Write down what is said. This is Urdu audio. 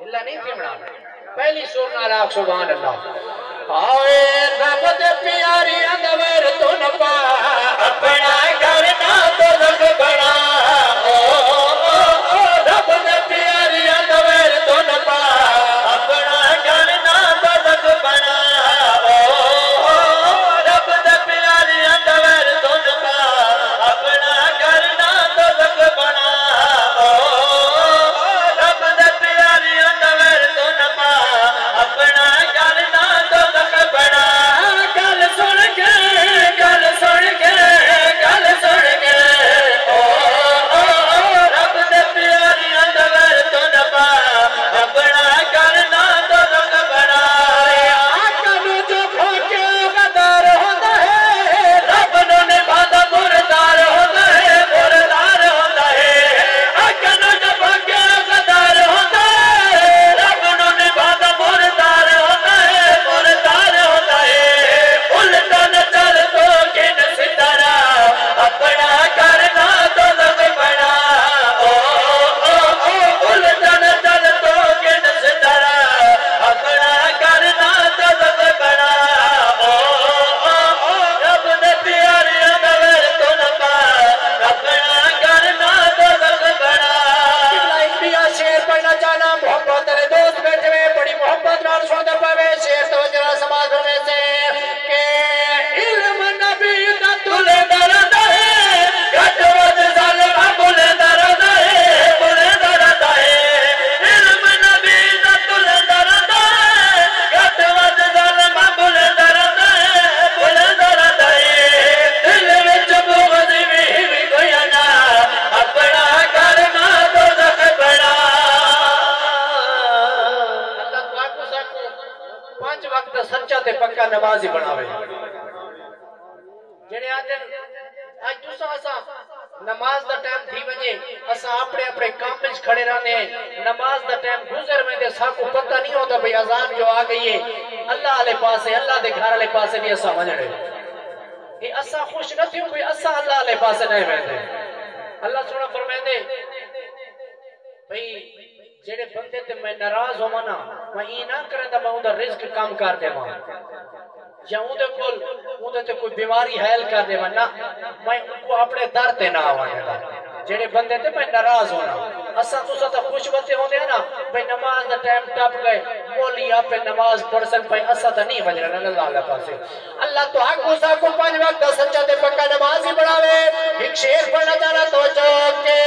اللہ نہیں تھی بنا پہلی سور نالاک سبحان اللہ آئے رب دے پیاری اندویر تو نپا اپنا گھر نہ تو لگ بنا رب دے پیاری اندویر تو نپا اپنا گھر نہ تو لگ بنا رب دے پیاری اندویر تو نپا اپنا گھر نہ تو لگ بنا رب دے پیاری اندویر تو نپا اپنا گھر نہ تو لگ بنا گل سن کے گل سن کے گل سن کے رب دے پیاری اندویر تو نپا اپنا گھر نہ تو لگ بنا آقا نو جو بھوکے غدار ہوتا ہے رب نو نبھاتا مردار ہوتا ہے مردار ہوتا ہے آقا نو جو بھوکے غدار ہوتا ہے رب نو نبھاتا مردار ہوتا ہے مردار ہوتا ہے الٹا نہ چل تو گن ستارہ اپنا گھر نہ تو لگ بنا الٹا نہ چل تو گن ستارہ اپنا گھر نہ تو لگ بنا رب نے پیاری اندویر تو نپا اپنا گھر نہ تو لگ بنا انبیاء شیر پڑھنا چاہنا محبت تیرے دوست بیٹھے ہوئے بڑی محبت نال سوندر پاوے شیر تو جرا سماج بھرنے سے کہ علم نبی دا تلے درد ہے گھٹ وز ظالم بولے درد ہے بولے درد ہے علم نبی دا تلے درد ہے گھٹ وز ظالم بولے درد ہے بولے درد ہے دل وچ بغض بھی کوئی نہ اپنا گھر نہ تو لگ بنا اللہ تو آکو ساکو 5 وقت سچا تے پکا نمازی بناوے جڑے آتے آج تسا اسا نماز دا ٹائم تھی وجے اسا اپنے اپنے کام وچ کھڑے رہنے ہیں نماز دا ٹائم گزر میں دے ساکو پتہ نہیں ہوتا بھئی اذان جو آ گئی ہے اللہ علیہ پاسے اللہ دے گھر علیہ پاسے بھی اسا وجڑے یہ اسا خوش نہ تھیوں بھئی اسا اللہ علیہ پاسے نہیں ویندے اللہ سونا فرمائے بھئی جڑے بندے تے میں ناراض ہو منا میں یہ نہ کریں دا میں اندر رزق کام کر دے ماں یا اندر تے کوئی بیماری حیل کر دے ماں میں ان کو اپنے در تے نہ آوانے دا جڑے بندے تے میں ناراض ہونا اسا تو سا تا خوش بتے ہونے ہیں نا بھئی نماز دا ٹائم ٹپ گئے مولی آپ پہ نماز پڑھ سن بھئی اسا تا نہیں وجرنا اللہ علیہ پاسے اللہ تو حق کو سا کو 5 وقت سچا تے پکا نمازی بڑھاوے ایک شیر پڑھنا جانا تو چوکے